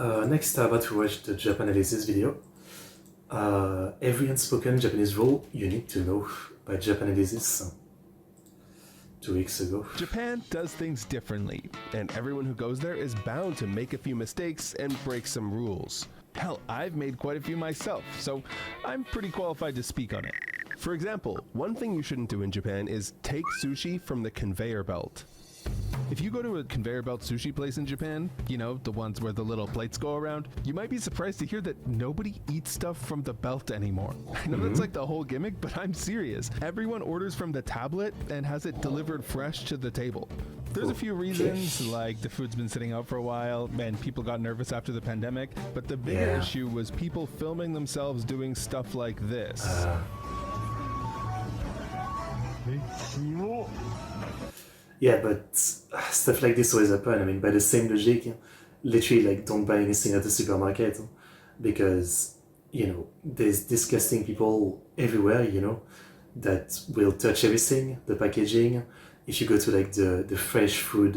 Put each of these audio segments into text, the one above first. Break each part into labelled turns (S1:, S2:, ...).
S1: Next, I'm about to watch the Japanalysis video. Every unspoken Japanese rule you need to know by Japanalysis 2 weeks ago.
S2: Japan does things differently, and everyone who goes there is bound to make a few mistakes and break some rules. Hell, I've made quite a few myself, so I'm pretty qualified to speak on it. For example, one thing you shouldn't do in Japan is take sushi from the conveyor belt. If you go to a conveyor belt sushi place in Japan, you know, the ones where the little plates go around, you might be surprised to hear that nobody eats stuff from the belt anymore. I know that's like the whole gimmick, but I'm serious. Everyone orders from the tablet and has it delivered fresh to the table. There's a few reasons, like the food's been sitting out for a while and people got nervous after the pandemic, but the bigger issue was people filming themselves doing stuff like this.
S1: Yeah, but stuff like this always happen. I mean, by the same logic, literally, like, don't buy anything at the supermarket because, you know, there's disgusting people everywhere, you know, that will touch everything, the packaging. If you go to, like, the fresh food,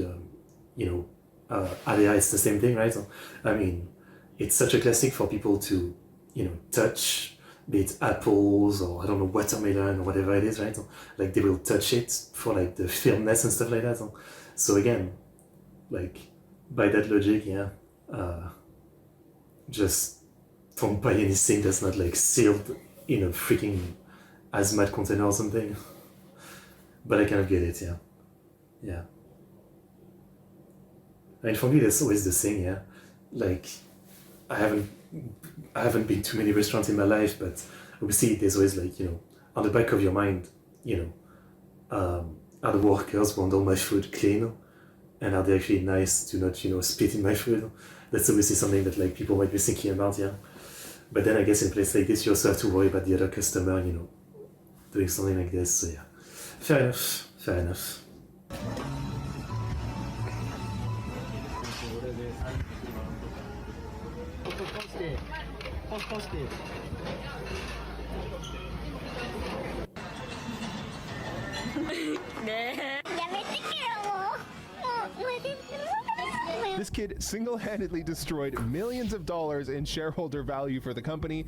S1: area, it's the same thing, right? I mean, it's such a classic for people to, you know, touch, be it apples or I don't know, watermelon or whatever it is, right? Like they will touch it for like the firmness and stuff like that. So again, like by that logic, just don't buy anything that's not like sealed in a freaking hazmat container or something. But I kind of get it, yeah. I mean, for me, that's always the thing, Like, I haven't been to many restaurants in my life, but obviously there's always like, you know, on the back of your mind, you know, are the workers want all my food clean? And are they actually nice to not, you know, spit in my food? That's obviously something that like people might be thinking about, But then I guess in a place like this, you also have to worry about the other customer, you know, doing something like this, so Fair enough.
S2: This kid single-handedly destroyed millions of dollars in shareholder value for the company.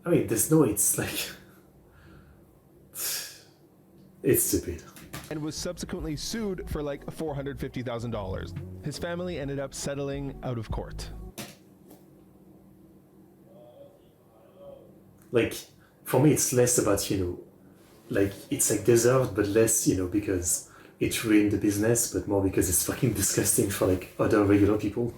S1: I mean, it's like... It's stupid.
S2: And was subsequently sued for like $450,000. His family ended up settling out of court.
S1: Like, for me, it's less about, you know, like, it's like deserved, but less, you know, because it ruined the business, but more because it's fucking disgusting for, like, other regular people.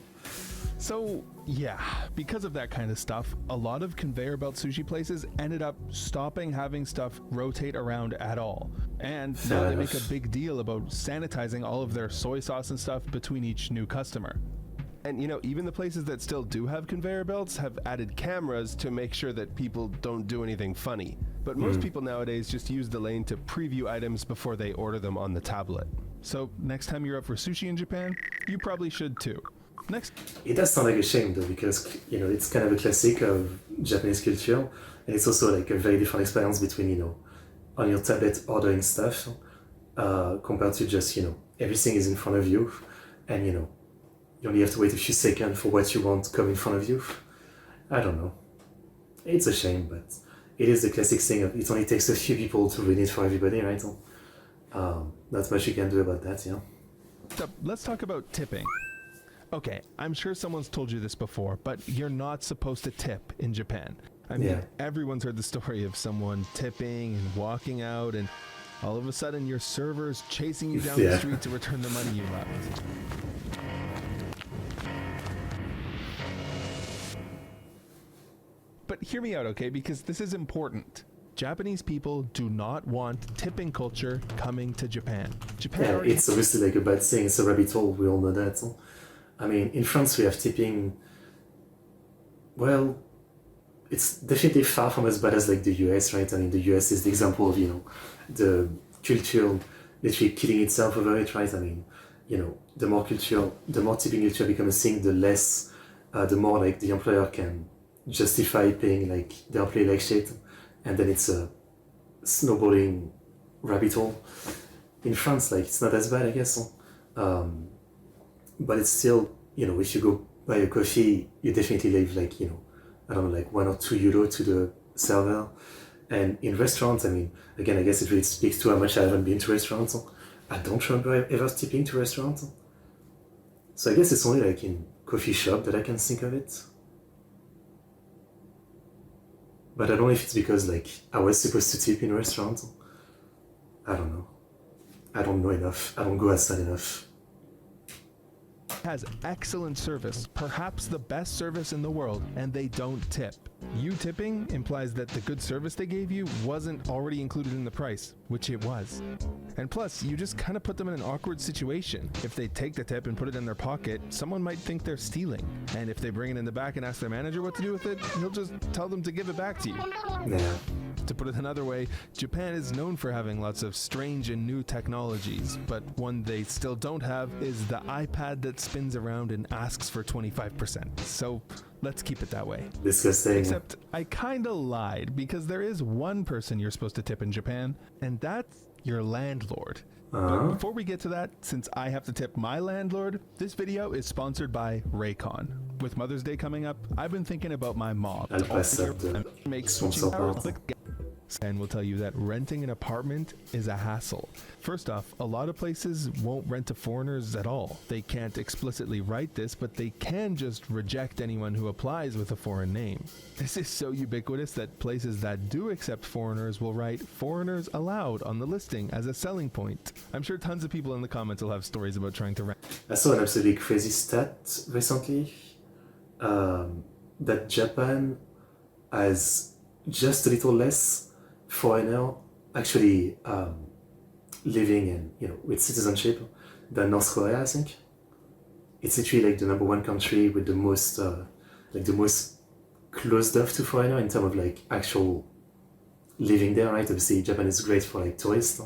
S2: So, yeah, because of that kind of stuff, a lot of conveyor belt sushi places ended up stopping having stuff rotate around at all. And now they make a big deal about sanitizing all of their soy sauce and stuff between each new customer. And you know, even the places that still do have conveyor belts have added cameras to make sure that people don't do anything funny. But most people nowadays just use the lane to preview items before they order them on the tablet. So next time you're up for sushi in Japan, you probably should too. Next.
S1: It does sound like a shame though, because, you know, it's kind of a classic of Japanese culture, and it's also like a very different experience between, you know, on your tablet ordering stuff, compared to just, you know, everything is in front of you, and, you know, you only have to wait a few seconds for what you want to come in front of you. I don't know. It's a shame, but it is the classic thing of it only takes a few people to ruin it for everybody, right? Not much you can do about that,
S2: Let's talk about tipping. Okay, I'm sure someone's told you this before, but you're not supposed to tip in Japan. I mean, everyone's heard the story of someone tipping and walking out, and all of a sudden your server's chasing you down the street to return the money you left. But hear me out, okay? Because this is important. Japanese people do not want tipping culture coming to Japan.
S1: It's obviously like a bad thing. It's a rabbit hole. We all know that. I mean, in France we have tipping. Well, it's definitely far from as bad as like the US, right? I mean, the US is the example of, you know, the culture literally killing itself over it, right? I mean, you know, the more tipping culture becomes a thing, the more like the employer can justify paying like the employee like shit, and then it's a snowballing rabbit hole. In France, like, it's not as bad, I guess, but it's still, you know, if you go buy a coffee, you definitely leave like, I don't know, like €1 or €2 to the server. And in restaurants, I mean, again, I guess it really speaks to how much I haven't been to restaurants. I don't remember ever tipping to restaurants. So I guess it's only like in coffee shop that I can think of it. But I don't know if it's because like I was supposed to tip in restaurants. I don't know. I don't know enough. I don't go outside enough.
S2: Has excellent service, perhaps the best service in the world, and they don't tip. You tipping implies that the good service they gave you wasn't already included in the price, which it was. And plus, you just kind of put them in an awkward situation. If they take the tip and put it in their pocket, someone might think they're stealing. And if they bring it in the back and ask their manager what to do with it, he'll just tell them to give it back to you.
S1: Yeah.
S2: To put it another way, Japan is known for having lots of strange and new technologies, but one they still don't have is the iPad that spins around and asks for 25%. So let's keep it that way.
S1: Disgusting.
S2: Except I kinda lied, because there is one person you're supposed to tip in Japan, and that's your landlord. But before we get to that, since I have to tip my landlord, this video is sponsored by Raycon. With Mother's Day coming up, I've been thinking about my mom. Make switching hours and will tell you that renting an apartment is a hassle. First off, a lot of places won't rent to foreigners at all. They can't explicitly write this, but they can just reject anyone who applies with a foreign name. This is so ubiquitous that places that do accept foreigners will write "foreigners allowed" on the listing as a selling point. I'm sure tons of people in the comments will have stories about trying to rent.
S1: I saw an absolutely crazy stat recently that Japan has just a little less foreigner actually living in, with citizenship than North Korea, I think. It's literally like the number one country with the most closed off to foreigner in terms of like actual living there, right? Obviously Japan is great for like tourists,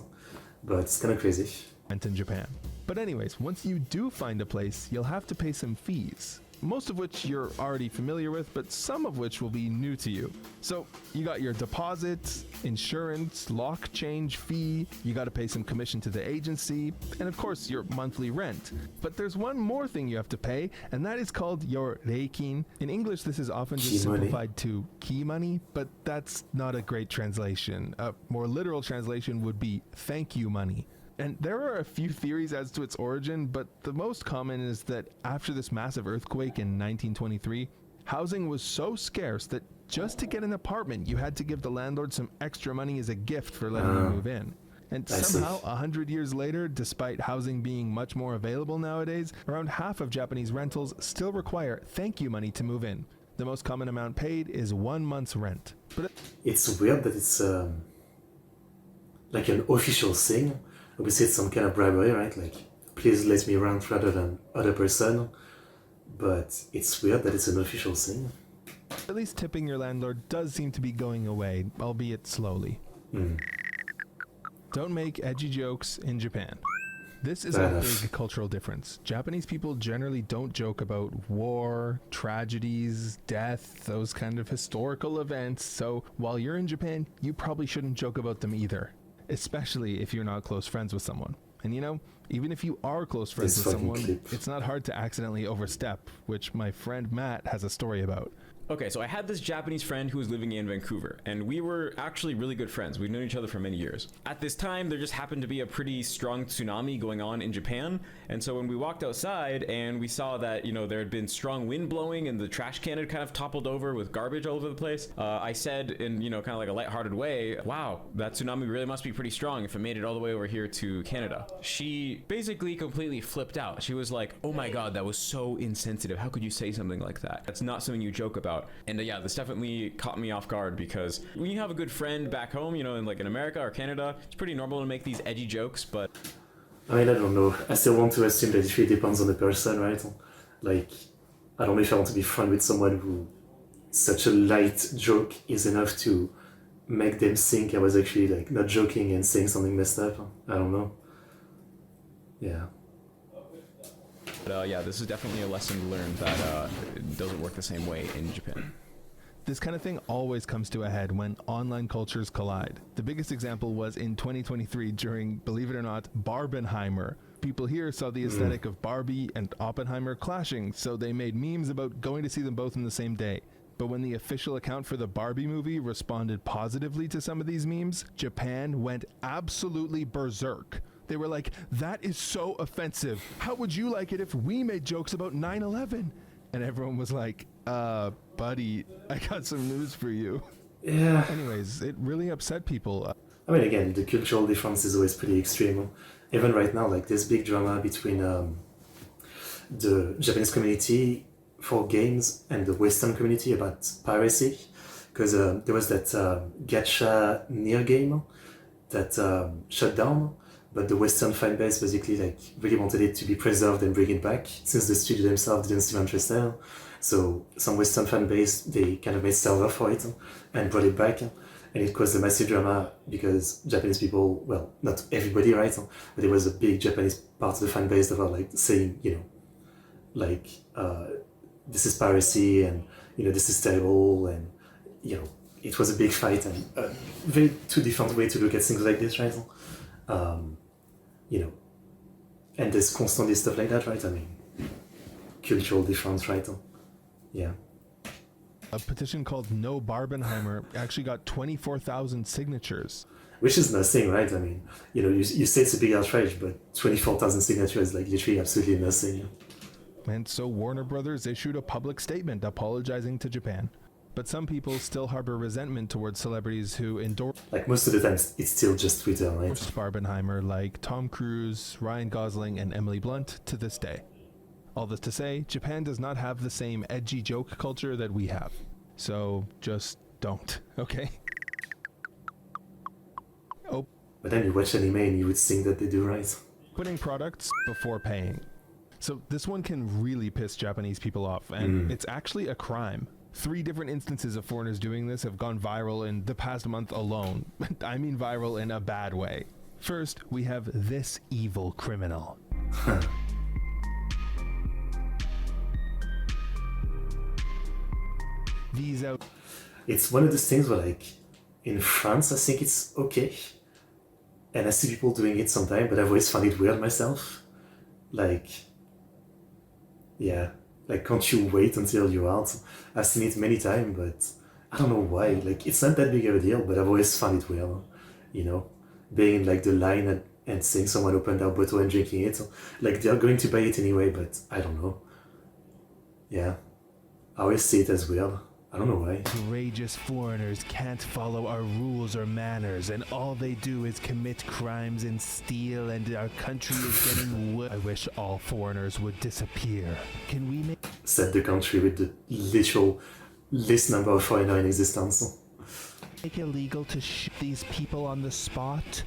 S1: but it's kind of crazy.
S2: In Japan. But anyways, once you do find a place, you'll have to pay some fees. Most of which you're already familiar with, but some of which will be new to you. So you got your deposits, insurance, lock change fee, you got to pay some commission to the agency, and of course your monthly rent. But there's one more thing you have to pay, and that is called your reikin. In English, this is often just simplified to key money, but that's not a great translation. A more literal translation would be thank you money. And there are a few theories as to its origin, but the most common is that after this massive earthquake in 1923, housing was so scarce that just to get an apartment, you had to give the landlord some extra money as a gift for letting you move in. And somehow, 100 years later, despite housing being much more available nowadays, around half of Japanese rentals still require thank you money to move in. The most common amount paid is 1 month's rent. But
S1: it's weird that it's like an official thing. Obviously it's some kind of bribery, right? Like, please let me rent rather than other person. But it's weird that it's an official thing.
S2: At least tipping your landlord does seem to be going away, albeit slowly. Don't make edgy jokes in Japan. This is a big cultural difference. Japanese people generally don't joke about war, tragedies, death, those kind of historical events. So while you're in Japan, you probably shouldn't joke about them either. Especially if you're not close friends with someone. And even if you are close friends with someone, it's not hard to accidentally overstep, which my friend Matt has a story about.
S3: Okay, so I had this Japanese friend who was living in Vancouver, and we were actually really good friends. We'd known each other for many years. At this time, there just happened to be a pretty strong tsunami going on in Japan, and so when we walked outside and we saw that, there had been strong wind blowing and the trash can had kind of toppled over with garbage all over the place, I said in, kind of like a lighthearted way, wow, that tsunami really must be pretty strong if it made it all the way over here to Canada. She basically completely flipped out. She was like, oh my god, that was so insensitive. How could you say something like that? That's not something you joke about. And yeah, this definitely caught me off guard, because when you have a good friend back home, in America or Canada, it's pretty normal to make these edgy jokes, but...
S1: I mean, I don't know. I still want to assume that it really depends on the person, right? Like, I don't know if I want to be friends with someone who such a light joke is enough to make them think I was actually like not joking and saying something messed up. I don't know. Yeah.
S3: But yeah, this is definitely a lesson learned that it doesn't work the same way in Japan.
S2: This kind of thing always comes to a head when online cultures collide. The biggest example was in 2023 during, believe it or not, Barbenheimer, people here saw the aesthetic of Barbie and Oppenheimer clashing, so they made memes about going to see them both in the same day. But when the official account for the Barbie movie responded positively to some of these memes, Japan went absolutely berserk. They were like, that is so offensive. How would you like it if we made jokes about 9/11? And everyone was like, buddy, I got some news for you.
S1: Yeah.
S2: Anyways, it really upset people.
S1: I mean, again, the cultural difference is always pretty extreme. Even right now, like, there's big drama between the Japanese community for games and the Western community about piracy. Because there was that gacha Nier game that shut down, but the Western fan base basically like really wanted it to be preserved and bring it back, since the studio themselves didn't seem interested. So some Western fan base, they kind of made server for it and brought it back. And it caused a massive drama because Japanese people, well, not everybody, right? But there was a big Japanese part of the fan base that were like saying, you know, like, this is piracy and, you know, this is terrible. And, you know, it was a big fight and very two different ways to look at things like this, right? You know, and there's constantly stuff like that, right? I mean, cultural difference, right? Yeah.
S2: A petition called No Barbenheimer actually got 24,000 signatures.
S1: Which is nothing, right? I mean, you know, you say it's a big outrage, but 24,000 signatures is like literally absolutely nothing.
S2: And so Warner Brothers issued a public statement apologizing to Japan. But some people still harbor resentment towards celebrities who endorse
S1: Like most of the time, it's still just Twitter, right?
S2: Barbenheimer, like Tom Cruise, Ryan Gosling, and Emily Blunt to this day. All this to say, Japan does not have the same edgy joke culture that we have. So just don't, okay? Oh.
S1: But then you watch anime and you would think that they do, right?
S2: Putting products before paying. So this one can really piss Japanese people off, and it's actually a crime. 3 different instances of foreigners doing this have gone viral in the past month alone. I mean viral in a bad way. First, we have this evil criminal. These out.
S1: It's one of those things where, like, in France, I think it's okay. And I see people doing it sometimes, but I've always found it weird myself. Like, yeah. Like, can't you wait until you're out? I've seen it many times, but I don't know why. Like, it's not that big of a deal, but I've always found it weird. You know? Being in, like, the line and seeing someone open their bottle and drinking it. Like, they're going to buy it anyway, but I don't know. Yeah. I always see it as weird. I don't know why.
S2: Courageous foreigners can't follow our rules or manners, and all they do is commit crimes and steal, and our country is getting I wish all foreigners would disappear. Can we make
S1: Set the country with the literal least number of foreigners in existence.
S2: it illegal to shoot these people on the spot?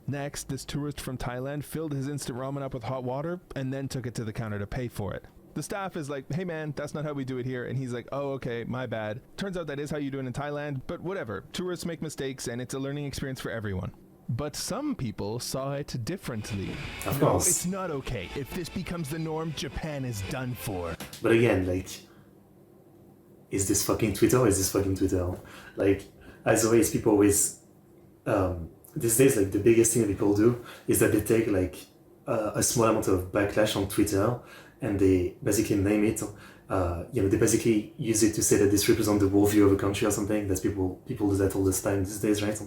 S2: Next, this tourist from Thailand filled his instant ramen up with hot water and then took it to the counter to pay for it. The staff is like, hey man, that's not how we do it here. And he's like, oh, okay, my bad. Turns out that is how you do it in Thailand, but whatever. Tourists make mistakes and it's a learning experience for everyone. But some people saw it differently.
S1: Of
S2: No,
S1: course.
S2: it's not okay. If this becomes the norm, Japan is done for.
S1: But again, like, is this fucking Twitter or is this fucking Twitter? Like, as always, people always, these days, like, the biggest thing that people do is that they take, like, a small amount of backlash on Twitter and they basically name it. You know, they basically use it to say that this represents the worldview of a country or something. That's people do that all the time these days, right?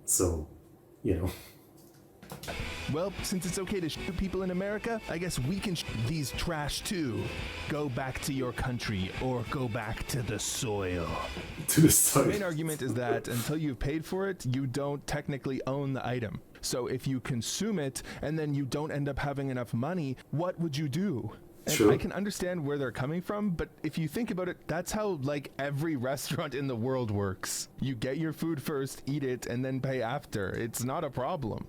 S1: So, you know.
S2: Well, since it's okay to shoot people in America, I guess we can shoot these trash too. Go back to your country or go back to the soil.
S1: To the
S2: The
S1: story.
S2: main argument is that until you've paid for it, you don't technically own the item. So if you consume it and then you don't end up having enough money, what would you do? And
S1: True.
S2: I can understand where they're coming from, but if you think about it, that's how like every restaurant in the world works. You get your food first, eat it, and then pay after. It's not a problem.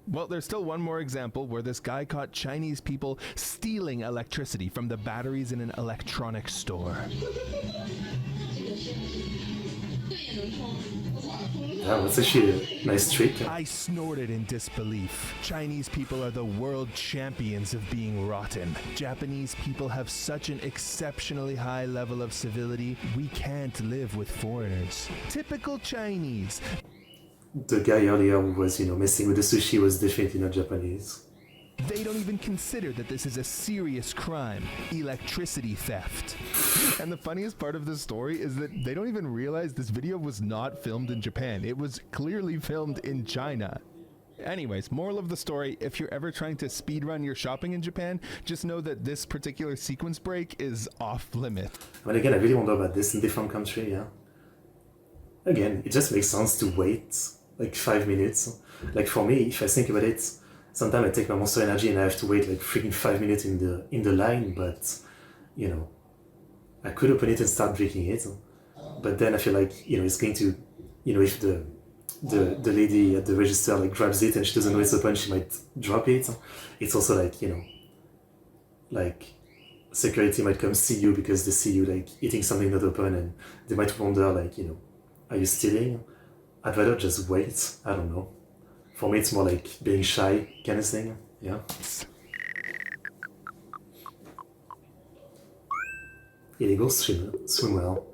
S2: Well, there's still one more example where this guy caught Chinese people stealing electricity from the batteries in an electronics store.
S1: Yeah, that's actually a nice trick.
S2: I snorted in disbelief. Chinese people are the world champions of being rotten. Japanese people have such an exceptionally high level of civility, we can't live with foreigners. Typical Chinese.
S1: The guy earlier who was, you know, messing with the sushi was definitely not Japanese.
S2: They don't even consider that this is a serious crime, electricity theft. And the funniest part of this story is that they don't even realize this video was not filmed in Japan. It was clearly filmed in China. Anyways, moral of the story, if you're ever trying to speedrun your shopping in Japan, just know that this particular sequence break is off limit.
S1: But again, I really wonder about this in different country, yeah. Again, it just makes sense to wait like 5 minutes. Like for me, if I think about it, sometimes I take my Monster Energy and I have to wait like freaking 5 minutes in the line, but you know, I could open it and start drinking it. But then I feel like, you know, it's going to, you know, if the lady at the register like grabs it and she doesn't know it's open, she might drop it. It's also like, you know, like security might come see you because they see you like eating something not open and they might wonder like, you know, are you stealing? I'd rather just wait. I don't know. For me, it's more like being shy kind of thing. Yeah. Illegal swimwear.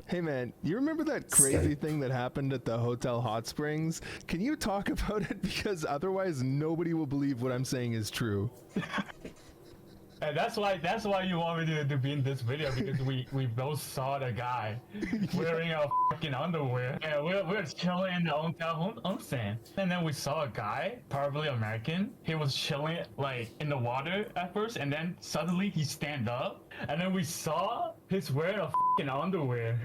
S2: Hey man, you remember that crazy thing that happened at the Hotel Hot Springs? Can you talk about it? Because otherwise nobody will believe what I'm saying is true.
S4: And that's why you want me to be in this video, because we both saw the guy wearing a fucking underwear. Yeah, we're chilling in the hotel onsen, and then we saw a guy, probably American. He was chilling like in the water at first, and then suddenly he stand up, and then we saw he's wearing a fucking underwear.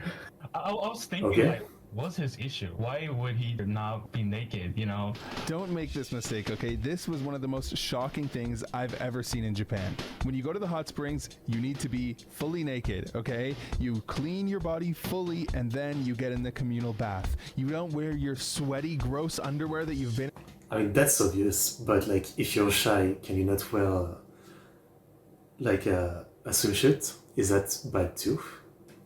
S4: I was thinking like, what's his issue? Why would he not be naked, you know?
S2: Don't make this mistake, okay? This was one of the most shocking things I've ever seen in Japan. When you go to the hot springs, you need to be fully naked, okay? You clean your body fully and then you get in the communal bath. You don't wear your sweaty, gross underwear that you've been...
S1: I mean, that's obvious, but like, if you're shy, can you not wear like a swimsuit? Is that bad too?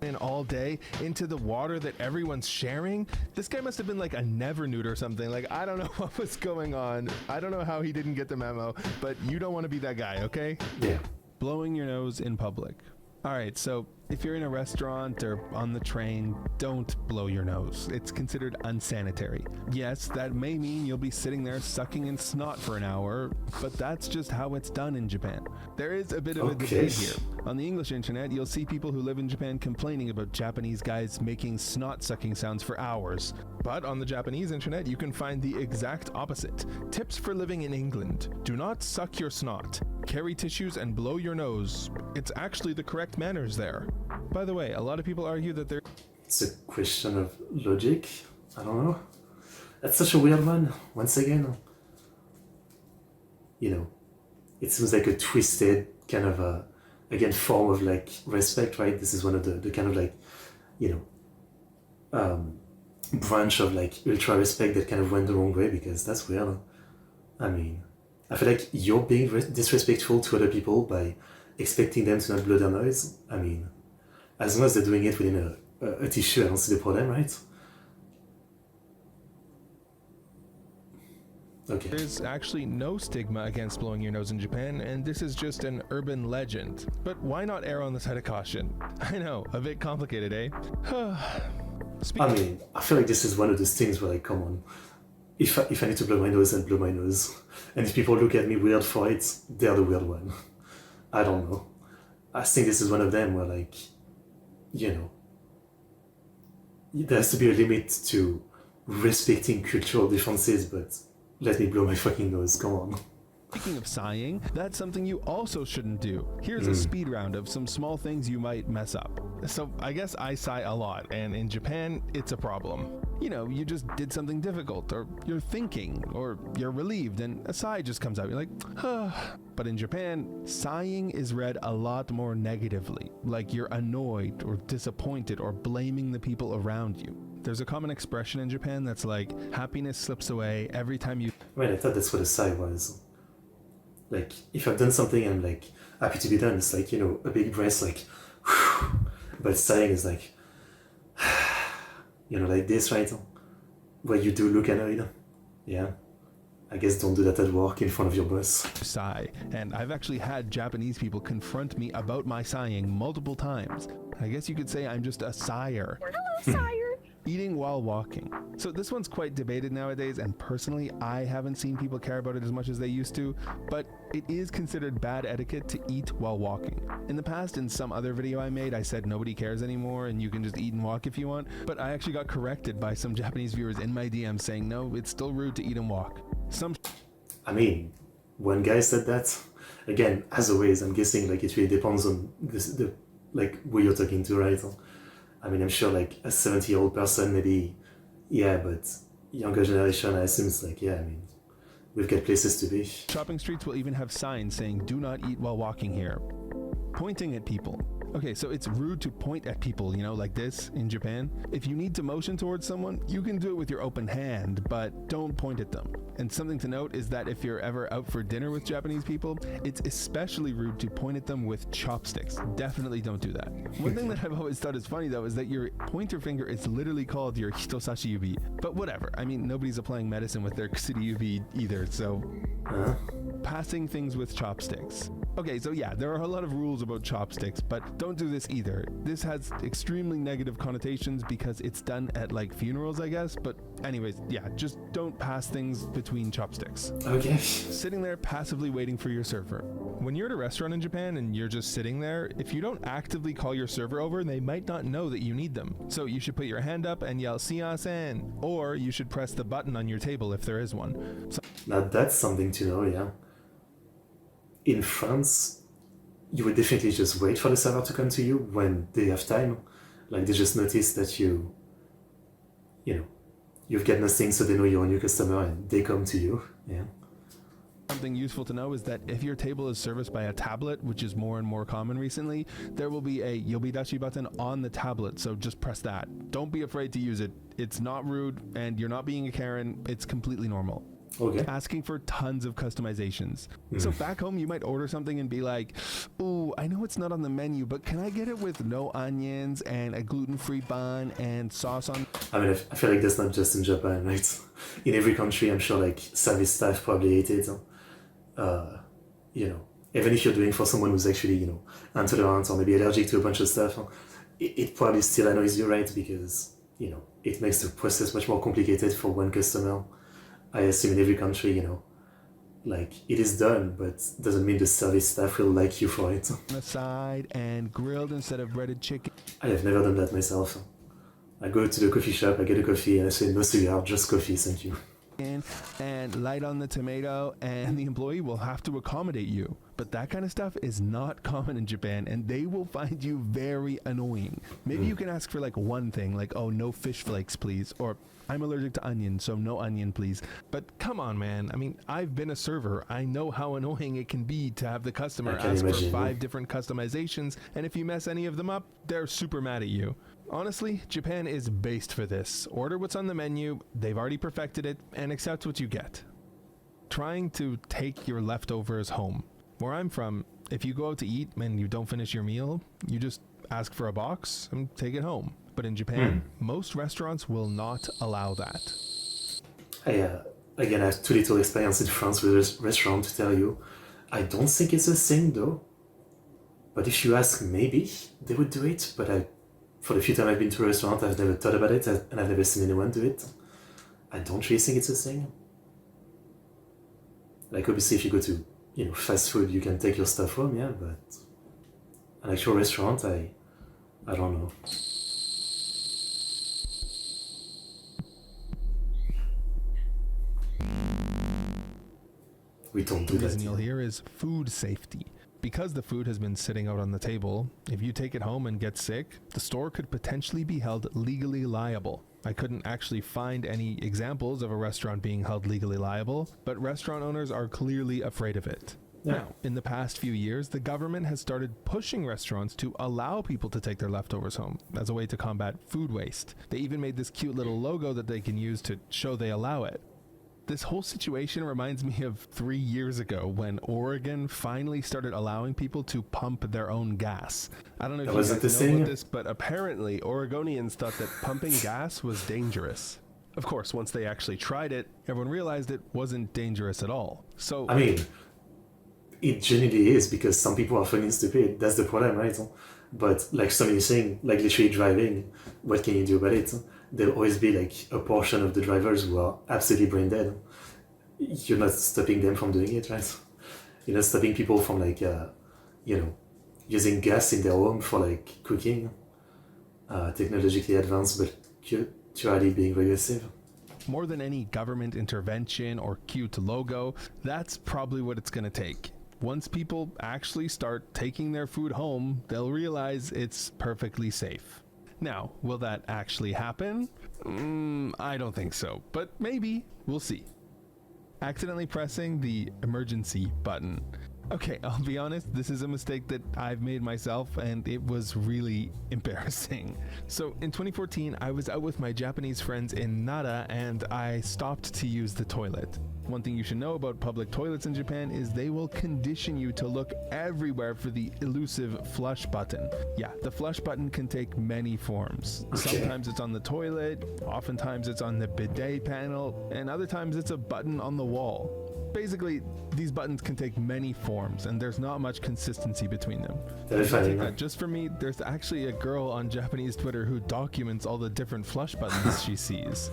S2: In all day into the water that everyone's sharing. This guy must have been like a never nude or something. Like, I don't know what was going on. I don't know how he didn't get the memo, but you don't want to be that guy, okay?
S1: Yeah.
S2: Blowing your nose in public. All right, so if you're in a restaurant or on the train, don't blow your nose. It's considered unsanitary. Yes, that may mean you'll be sitting there sucking in snot for an hour, but that's just how it's done in Japan. There is a bit of a debate here. On the English internet, you'll see people who live in Japan complaining about Japanese guys making snot sucking sounds for hours. But on the Japanese internet, you can find the exact opposite. Tips for living in England. Do not suck your snot. Carry tissues and blow your nose. It's actually the correct manners there. By the way, a lot of people argue that
S1: It's a question of logic. I don't know. That's such a weird one. Once again, you know, it seems like a twisted kind of again, form of like respect, right? This is one of the kind of like, you know, branch of like ultra respect that kind of went the wrong way, because that's weird. I mean, I feel like you're being disrespectful to other people by expecting them to not blow their nose. I mean, as long as they're doing it within a tissue, I don't see the problem, right? Okay.
S2: there's actually no stigma against blowing your nose in Japan, and this is just an urban legend. But why not err on the side of caution? I know, a bit complicated, eh?
S1: I mean, I feel like this is one of those things where, like, come on. If I need to blow my nose, I'll blow my nose. And if people look at me weird for it, they're the weird one. I don't know. I think this is one of them where, like, you know, there has to be a limit to respecting cultural differences, but let me blow my fucking nose, come on.
S2: Speaking of sighing, that's something you also shouldn't do. Here's a speed round of some small things you might mess up. So I guess I sigh a lot, and in Japan, it's a problem. You know, you just did something difficult, or you're thinking, or you're relieved, and a sigh just comes out. You're like, But in Japan, sighing is read a lot more negatively, like you're annoyed or disappointed or blaming the people around you. There's a common expression in Japan that's like, happiness slips away every time you...
S1: I mean, I thought that's what a sigh was. Like, if I've done something and I'm like happy to be done, it's like, you know, a big breath, like, but sighing is like, you know, like this, right? Where you do look annoyed. Yeah. I guess don't do that at work in front of your boss.
S2: Sigh, and I've actually had Japanese people confront me about my sighing multiple times. I guess you could say I'm just a sigher.
S5: Hello, sire.
S2: Eating while walking. So this one's quite debated nowadays, and personally, I haven't seen people care about it as much as they used to, but it is considered bad etiquette to eat while walking. In the past, in some other video I made, I said nobody cares anymore and you can just eat and walk if you want, but I actually got corrected by some Japanese viewers in my DM saying, no, it's still rude to eat and walk.
S1: I mean, one guy said that. Again, as always, I'm guessing like it really depends on like who you're talking to, right? I mean, I'm sure like a 70-year-old person, maybe, yeah, but younger generation, I assume it's like, yeah, I mean, we've got places to be.
S2: Shopping streets will even have signs saying, do not eat while walking here. Pointing at people. Okay, so it's rude to point at people, you know, like this in Japan. If you need to motion towards someone, you can do it with your open hand, but don't point at them. And something to note is that if you're ever out for dinner with Japanese people, it's especially rude to point at them with chopsticks. Definitely don't do that. One thing that I've always thought is funny though is that your pointer finger is literally called your hitosashi yubi. But whatever, I mean, nobody's applying medicine with their kusuri yubi either, so... Passing things with chopsticks. Okay, so yeah, there are a lot of rules about chopsticks, but don't do this either. This has extremely negative connotations because it's done at like funerals, I guess. But anyways, yeah, just don't pass things between chopsticks.
S1: Okay.
S2: Sitting there passively waiting for your server. When you're at a restaurant in Japan and you're just sitting there, if you don't actively call your server over, they might not know that you need them. So you should put your hand up and yell "Siyasen," or you should press the button on your table if there is one.
S1: Now that's something to know, yeah. In France, you would definitely just wait for the server to come to you when they have time. Like they just notice that you've got nothing, so they know you're a new customer and they come to you. Yeah.
S2: Something useful to know is that if your table is serviced by a tablet, which is more and more common recently, there will be a yobidashi button on the tablet, so just press that. Don't be afraid to use it. It's not rude and you're not being a Karen. It's completely normal.
S1: Okay.
S2: Asking for tons of customizations. So back home, you might order something and be like, ooh, I know it's not on the menu, but can I get it with no onions and a gluten-free bun and sauce on?
S1: I mean, I feel like that's not just in Japan, right? In every country, I'm sure like service staff probably hate it. Even if you're doing for someone who's actually, intolerant or maybe allergic to a bunch of stuff, it probably still annoys you, right? Because, it makes the process much more complicated for one customer. I assume in every country, like it is done, but doesn't mean the service staff will like you for it.
S2: On the side and grilled instead of breaded chicken.
S1: I have never done that myself. I go to the coffee shop, I get a coffee, and I say, no cigar, just coffee, thank you.
S2: And light on the tomato, and the employee will have to accommodate you. But that kind of stuff is not common in Japan, and they will find you very annoying. Maybe you can ask for like one thing, like, oh, no fish flakes, please, or I'm allergic to onion, so no onion, please. But come on, man. I mean, I've been a server. I know how annoying it can be to have the customer ask for 5 different customizations, and if you mess any of them up, they're super mad at you. Honestly, Japan is based for this. Order what's on the menu, they've already perfected it, and accept what you get. Trying to take your leftovers home. Where I'm from, if you go out to eat and you don't finish your meal, you just ask for a box and take it home. But in Japan, most restaurants will not allow that.
S1: I have too little experience in France with a restaurant to tell you. I don't think it's a thing though. But if you ask, maybe they would do it. But for the few times I've been to a restaurant, I've never thought about it and I've never seen anyone do it. I don't really think it's a thing. Like obviously if you go to, fast food, you can take your stuff home, yeah, but an actual restaurant, I don't know. We don't do
S2: The
S1: that.
S2: reason you'll hear is food safety. Because the food has been sitting out on the table, if you take it home and get sick, the store could potentially be held legally liable. I couldn't actually find any examples of a restaurant being held legally liable, but restaurant owners are clearly afraid of it.
S1: Yeah.
S2: Now, in the past few years, the government has started pushing restaurants to allow people to take their leftovers home as a way to combat food waste. They even made this cute little logo that they can use to show they allow it. This whole situation reminds me of 3 years ago when Oregon finally started allowing people to pump their own gas. I don't know if you guys know about this, but apparently Oregonians thought that pumping gas was dangerous. Of course, once they actually tried it, everyone realized it wasn't dangerous at all. So
S1: I mean, it genuinely is because some people are fucking stupid. That's the problem, right? But like somebody saying, like literally driving, what can you do about it? There'll always be like a portion of the drivers who are absolutely brain dead. You're not stopping them from doing it, right? You're not stopping people from like, using gas in their home for like cooking, technologically advanced, but culturally being regressive.
S2: More than any government intervention or cute logo, that's probably what it's going to take. Once people actually start taking their food home, they'll realize it's perfectly safe. Now, will that actually happen? I don't think so, but maybe. We'll see. Accidentally pressing the emergency button. Okay, I'll be honest, this is a mistake that I've made myself, and it was really embarrassing. So in 2014, I was out with my Japanese friends in Nara, and I stopped to use the toilet. One thing you should know about public toilets in Japan is they will condition you to look everywhere for the elusive flush button. Yeah, the flush button can take many forms.
S1: Okay.
S2: Sometimes it's on the toilet, oftentimes it's on the bidet panel, and other times it's a button on the wall. Basically, these buttons can take many forms, and there's not much consistency between them.
S1: Terrifying.
S2: Just for me, there's actually a girl on Japanese Twitter who documents all the different flush buttons she sees.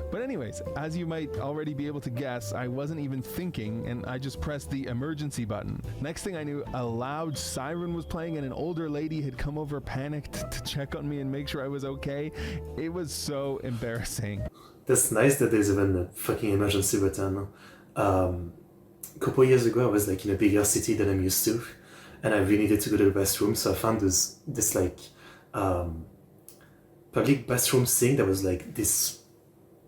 S2: But anyways, as you might already be able to guess, I wasn't even thinking, and I just pressed the emergency button. Next thing I knew, a loud siren was playing, and an older lady had come over panicked to check on me and make sure I was okay. It was so embarrassing.
S1: That's nice that there's even a fucking emergency button. A couple of years ago, I was like in a bigger city than I'm used to, and I really needed to go to the bathroom. So I found this like public bathroom thing that was like this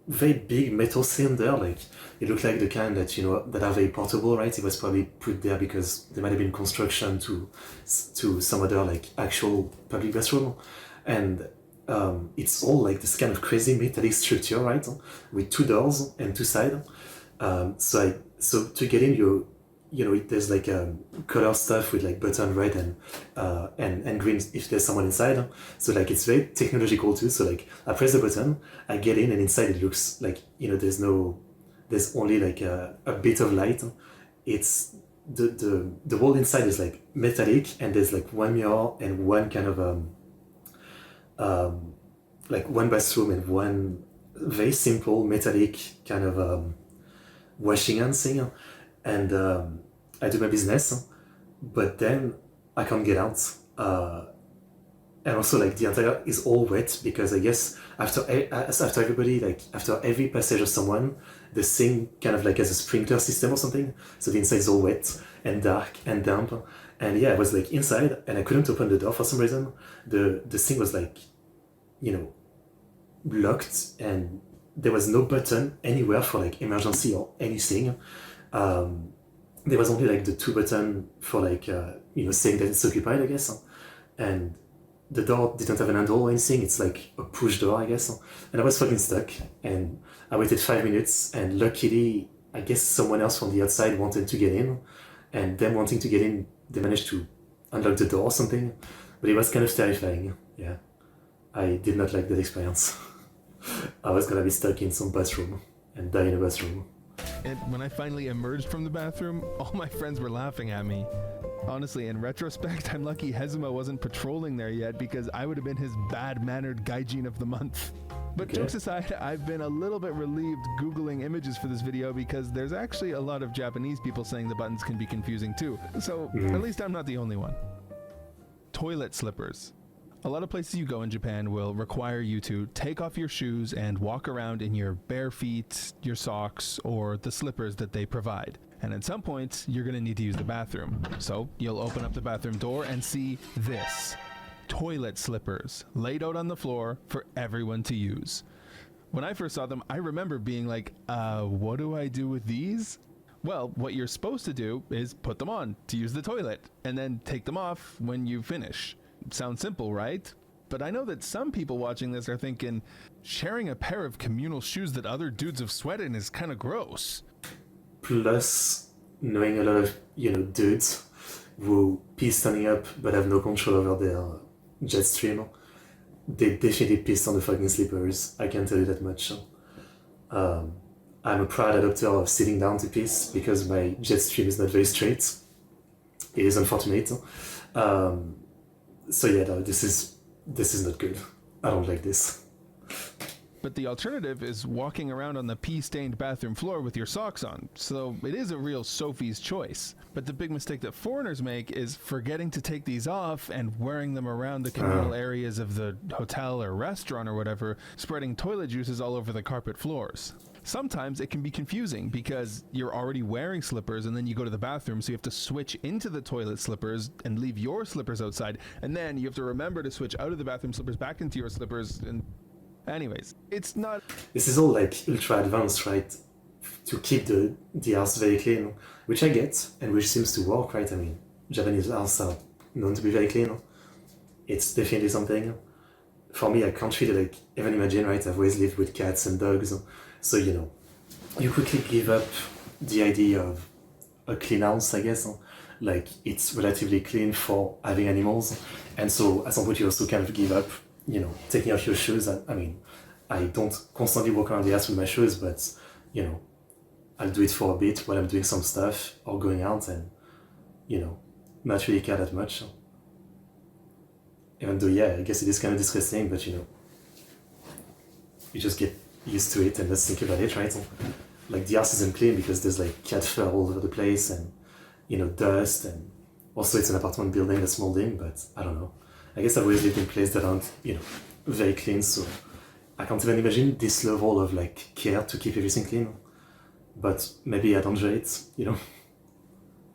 S1: very big metal cylinder. Like it looked like the kind that that are very portable, right? It was probably put there because there might have been construction to some other like actual public bathroom, and it's all like this kind of crazy metallic structure, right? With two doors and two sides. So to get in, there's like color stuff with like button red and green if there's someone inside. So like it's very technological too. So like I press the button, I get in, and inside it looks like there's only like a bit of light. It's the wall inside is like metallic, and there's like one mirror and one kind of like one bathroom and one very simple metallic kind of washing hand thing, and I do my business, but then I can't get out, and also like the entire is all wet because I guess after everybody, like after every passage of someone, the thing kind of like has a sprinkler system or something, so the inside is all wet and dark and damp, and yeah, I was like inside and I couldn't open the door for some reason. The thing was like locked, and there was no button anywhere for like emergency or anything. There was only like the two button for like saying that it's occupied, I guess, and the door didn't have an handle or anything. It's like a push door, I guess, and I was fucking stuck. And I waited 5 minutes, and luckily, I guess someone else from the outside wanted to get in, and them wanting to get in, they managed to unlock the door or something. But it was kind of terrifying. Yeah, I did not like that experience. I was gonna be stuck in some bathroom and die in a bathroom.
S2: And when I finally emerged from the bathroom, all my friends were laughing at me. Honestly, in retrospect, I'm lucky Hezuma wasn't patrolling there yet, because I would have been his bad-mannered gaijin of the month. But jokes aside, I've been a little bit relieved Googling images for this video, because there's actually a lot of Japanese people saying the buttons can be confusing too. So at least I'm not the only one. Toilet slippers. A lot of places you go in Japan will require you to take off your shoes and walk around in your bare feet, your socks, or the slippers that they provide. And at some points, you're going to need to use the bathroom. So you'll open up the bathroom door and see this. Toilet slippers laid out on the floor for everyone to use. When I first saw them, I remember being like, what do I do with these? Well, what you're supposed to do is put them on to use the toilet, and then take them off when you finish. Sounds simple, right? But I know that some people watching this are thinking, sharing a pair of communal shoes that other dudes have sweat in is kind of gross.
S1: Plus, knowing a lot of dudes who pee standing up but have no control over their jet stream, they definitely piss on the fucking slippers. I can tell you that much. I'm a proud adopter of sitting down to piss because my jet stream is not very straight. It is unfortunate. So yeah, no, this is not good. I don't like this.
S2: But the alternative is walking around on the pee-stained bathroom floor with your socks on, so it is a real Sophie's choice. But the big mistake that foreigners make is forgetting to take these off and wearing them around the communal areas of the hotel or restaurant or whatever, spreading toilet juices all over the carpet floors. Sometimes it can be confusing because you're already wearing slippers and then you go to the bathroom, so you have to switch into the toilet slippers and leave your slippers outside, and then you have to remember to switch out of the bathroom slippers back into your slippers. And anyways, it's not.
S1: This is all like ultra advanced, right? To keep the house very clean, which I get and which seems to work, right? I mean, Japanese houses are known to be very clean. It's definitely something. For me, I can't really like even imagine, right? I've always lived with cats and dogs, so you know, you quickly give up the idea of a clean house, I guess. Like it's relatively clean for having animals, and so at some point you also kind of give up, you know, taking off your shoes. I mean, I don't constantly walk around the house with my shoes, but you know, I'll do it for a bit while I'm doing some stuff or going out, and you know, not really care that much. Even though, yeah, I guess it is kind of disgusting, but you know, you just get used to it and let's think about it, right? Like the house isn't clean because there's like cat fur all over the place and, you know, dust, and also it's an apartment building that's molding, but I don't know. I guess I've always lived in places that aren't, you know, very clean, so I can't even imagine this level of like care to keep everything clean. But maybe I don't enjoy it, you know?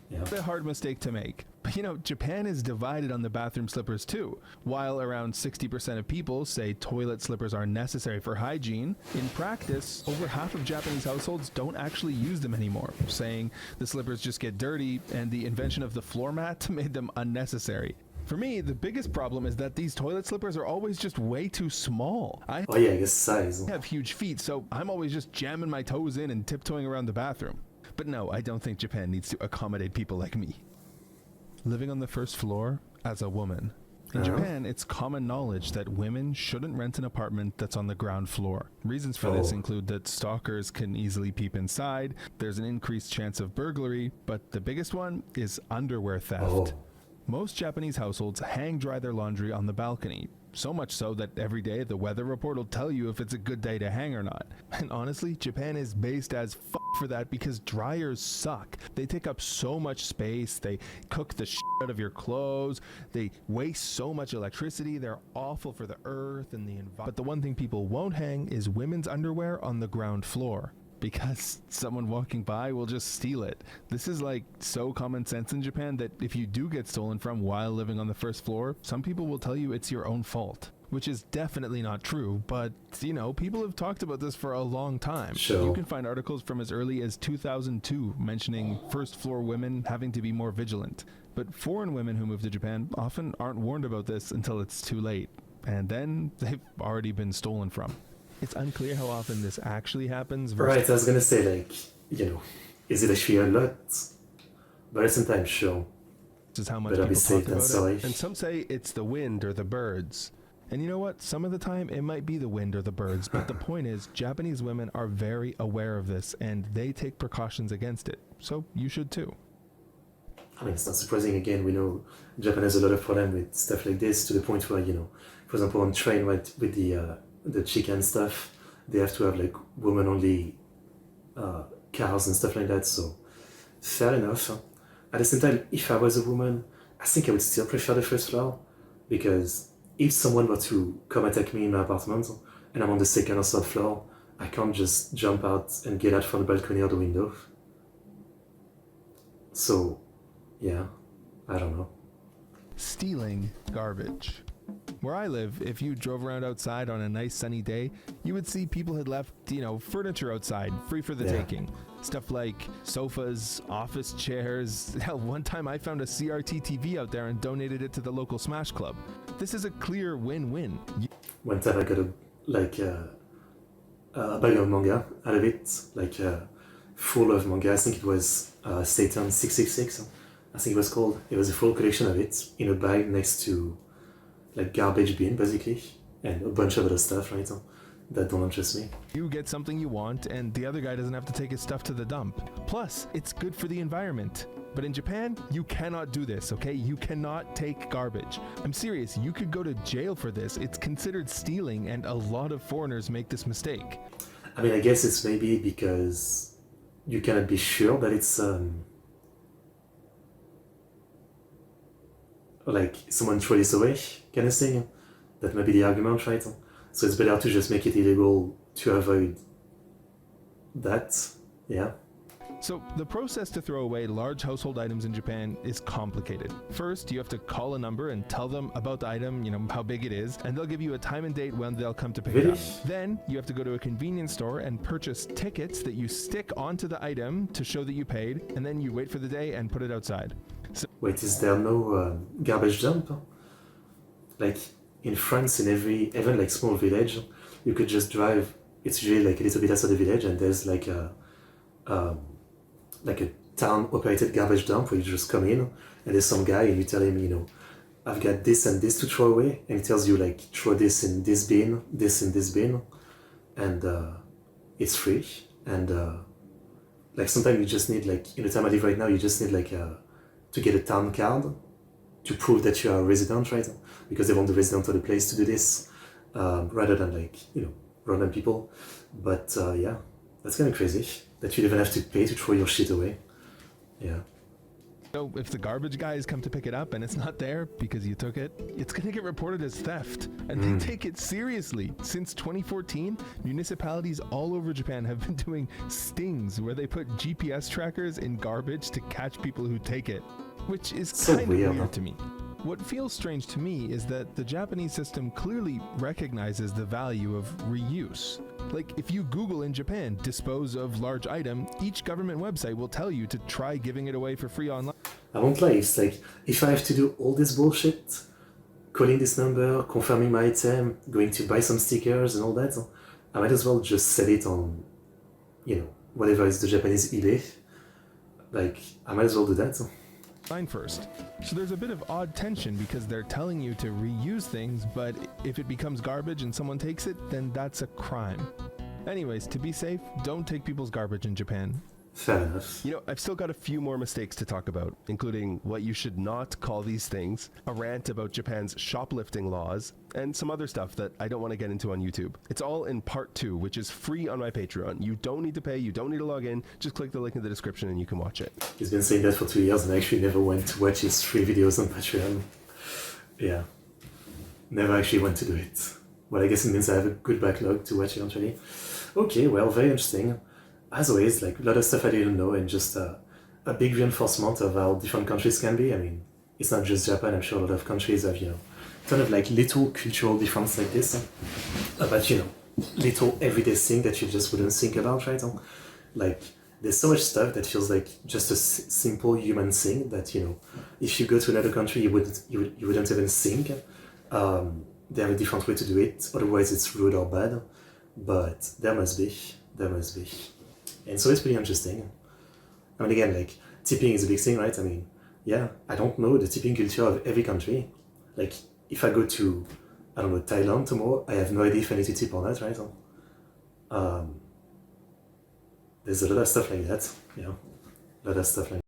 S1: Yeah.
S2: It's a hard mistake to make. But you know, Japan is divided on the bathroom slippers too. While around 60% of people say toilet slippers are necessary for hygiene, in practice, over half of Japanese households don't actually use them anymore, saying the slippers just get dirty and the invention of the floor mat made them unnecessary. For me, the biggest problem is that these toilet slippers are always just way too small.
S1: Oh yeah, I guess size.
S2: I have huge feet, so I'm always just jamming my toes in and tiptoeing around the bathroom. But no, I don't think Japan needs to accommodate people like me. Living on the first floor as a woman. In Japan, it's common knowledge that women shouldn't rent an apartment that's on the ground floor. Reasons for this include that stalkers can easily peep inside, there's an increased chance of burglary, but the biggest one is underwear theft. Most Japanese households hang dry their laundry on the balcony, so much so that every day the weather report will tell you if it's a good day to hang or not. And honestly, Japan is based as for that because dryers suck. They take up so much space, they cook the out of your clothes, they waste so much electricity, they're awful for the earth and the environment. But the one thing people won't hang is women's underwear on the ground floor, because someone walking by will just steal it. This is like so common sense in Japan that if you do get stolen from while living on the first floor, some people will tell you it's your own fault, which is definitely not true, but you know, people have talked about this for a long time.
S1: Sure.
S2: You can find articles from as early as 2002 mentioning first floor women having to be more vigilant. But foreign women who move to Japan often aren't warned about this until it's too late, and then they've already been stolen from. It's unclear how often this actually happens.
S1: Right, I was gonna say, like, you know, is it actually a lot? But at the same time, sure.
S2: This is how much
S1: Better be
S2: people
S1: safe
S2: talk
S1: than
S2: about
S1: sorry.
S2: it. And some say it's the wind or the birds. And you know what? Some of the time it might be the wind or the birds, but the point is Japanese women are very aware of this and they take precautions against it. So you should too.
S1: I mean, it's not surprising. Again, we know Japan has a lot of problem with stuff like this, to the point where, you know, for example, on train, right, with the chicken stuff, they have to have like women only cars and stuff like that, so fair enough. At the same time, if I was a woman, I think I would still prefer the first floor, because if someone were to come attack me in my apartment and I'm on the second or third floor, I can't just jump out and get out from the balcony or the window. So yeah, I don't know.
S2: Stealing garbage. Where I live, if you drove around outside on a nice sunny day, you would see people had left, you know, furniture outside, free for the taking. Stuff like sofas, office chairs. Hell, one time I found a CRT TV out there and donated it to the local Smash Club. This is a clear win-win.
S1: One time I got a bag of manga out of it, like full of manga. I think it was Satan 666, I think it was called. It was a full collection of it in a bag next to like garbage bin, basically, and a bunch of other stuff, right? that don't interest me.
S2: You get something you want, and the other guy doesn't have to take his stuff to the dump. Plus, it's good for the environment. But in Japan, you cannot do this, okay? You cannot take garbage. I'm serious, you could go to jail for this. It's considered stealing, and a lot of foreigners make this mistake.
S1: I mean, I guess it's maybe because you cannot be sure that it's like someone threw this away kind of thing. That might be the argument, right? So it's better to just make it illegal to avoid that. Yeah.
S2: So the process to throw away large household items in Japan is complicated. First, you have to call a number and tell them about the item, how big it is, and they'll give you a time and date when they'll come to pick it
S1: Really?
S2: up. Then you have to go to a convenience store and purchase tickets that you stick onto the item to show that you paid, and then you wait for the day and put it outside. So
S1: Wait, is there no garbage dump? Like in France, in even like small village, you could just drive. It's usually like a little bit outside the village, and there's like a town-operated garbage dump where you just come in, and there's some guy, and you tell him, I've got this and this to throw away, and he tells you like throw this in this bin, this in this bin, and it's free. And like sometimes you just need like in the time I live right now, you just need like to get a town card to prove that you are a resident, right? Because they want the resident of the place to do this, rather than like random people. But yeah, that's kind of crazy that you even have to pay to throw your shit away. Yeah.
S2: So if the garbage guys come to pick it up and it's not there because you took it, it's going to get reported as theft. And they take it seriously. Since 2014, municipalities all over Japan have been doing stings where they put GPS trackers in garbage to catch people who take it, which is
S1: So
S2: kind of
S1: weird,
S2: weird
S1: huh?
S2: to me. What feels strange to me is that the Japanese system clearly recognizes the value of reuse. Like, if you Google in Japan, dispose of large item, each government website will tell you to try giving it away for free online.
S1: I won't lie, it's like, if I have to do all this bullshit, calling this number, confirming my item, going to buy some stickers and all that, I might as well just sell it on, whatever is the Japanese eBay. Like, I might as well do that.
S2: First. So there's a bit of odd tension because they're telling you to reuse things, but if it becomes garbage and someone takes it, then that's a crime. Anyways, to be safe, don't take people's garbage in Japan.
S1: Fair enough.
S5: I've still got a few more mistakes to talk about, including what you should not call these things, a rant about Japan's shoplifting laws, and some other stuff that I don't want to get into on YouTube. It's all in part 2, which is free on my Patreon. You don't need to pay, you don't need to log in, just click the link in the description and you can watch it.
S1: He's been saying that for 2 years and I actually never went to watch his free videos on Patreon. Yeah. Never actually went to do it. Well, I guess it means I have a good backlog to watch eventually. Okay, well, very interesting. As always, like a lot of stuff I didn't know, and just a big reinforcement of how different countries can be. I mean, it's not just Japan. I'm sure a lot of countries have, kind of like little cultural difference like this, but little everyday thing that you just wouldn't think about, right? Like, there's so much stuff that feels like just a simple human thing that if you go to another country, you wouldn't even think. They have a different way to do it. Otherwise, it's rude or bad. But there must be. And so it's pretty interesting. I mean, again, like, tipping is a big thing, right? I mean, yeah, I don't know the tipping culture of every country. Like, if I go to, I don't know, Thailand tomorrow, I have no idea if I need to tip or not, right? There's a lot of stuff like that, a lot of stuff like that.